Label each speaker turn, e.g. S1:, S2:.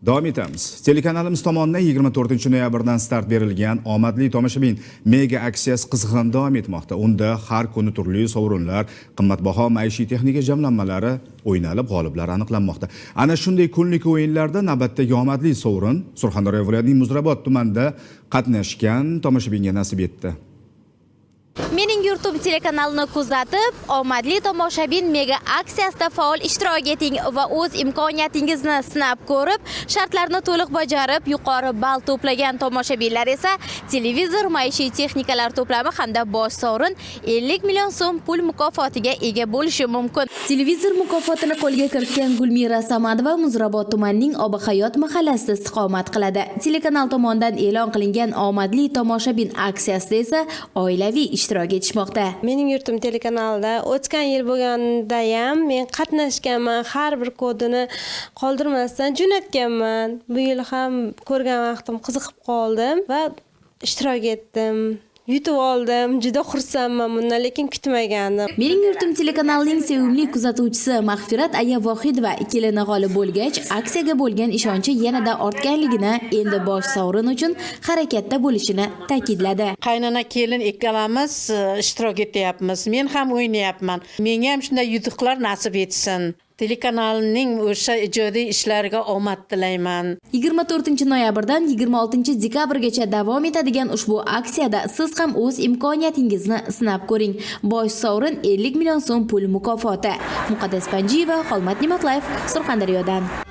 S1: Davom etamiz. Telekanalimiz tomonidan 24 noyabrdan start berilgan omadli tomoshabin mega aksiyasi qizg'in davom etmoqda. Unda har kuni turli sovrinlar, qimmatbaho maishiy texnika jamlanmalari o'ynalib, g'oliblar aniqlanmoqda. Ana shunday kunlik o'yinlarda navbatdagi omadli sovrin Surxondaryo viloyatining Muzrabot tumanida qatnashgan tomoshabinga nasib etdi.
S2: Mening yurtim telekanalini kuzatib, omadli tomoshabin mega aksiyasida faol ishtirok eting va o'z imkoniyatingizni sinab ko'rib, shartlarni to'liq bajarib, yuqori ball to'plagan tomoshabinlar esa televizor, maishiy texnikalar to'plami hamda bosh sovrin 50 million so'm pul mukofotiga ega bo'lishi mumkin. Televizor mukofotini qo'lga kiritgan Gulmira Samadova Muzrabot tumanining Obihayot mahallasida istiqomat qiladi. Telekanal tomonidan e'lon qilingan omadli tomoshabin aksiyasida esa oilaviy ishtirok etishmoqda.
S3: Mening yurtim telekanalida o'tgan yil bo'lganda ham men qatnashganman, har bir kodini qoldirmasdan jo'natganman. Bu yil ham ko'rgan vaqtim qiziqib qoldim va ishtirok etdim. Yutib oldim. Juda xursandman bundan, lekin kutmagandim.
S2: Mening yurtim telekanalining sevimli kuzatuvchisi Mag'firat aya Vohidova kelini g'olib bo'lgach, aksiyaga bo'lgan ishonchi yanada ortganligini, endi bosh sovrin uchun harakatda bo'lishini ta'kidladi.
S4: Qaynona kelin ikkalamiz ishtirok etyapmiz. Men ham o'ynayapman. Menga ham shunday yutuqlar nasib etsin. Telekanalning o'sha ijodiy ishlariga omad tilayman.
S2: 24 noyabrdan 26 dekabrgacha davom etadigan ushbu aksiyada siz ham o'z imkoniyatingizni sinab ko'ring. Bosh sovrin 50 million so'm pul mukofoti. Muqaddas Panjiyeva, Xolmat Ne'matlayev, Surxondaryodan.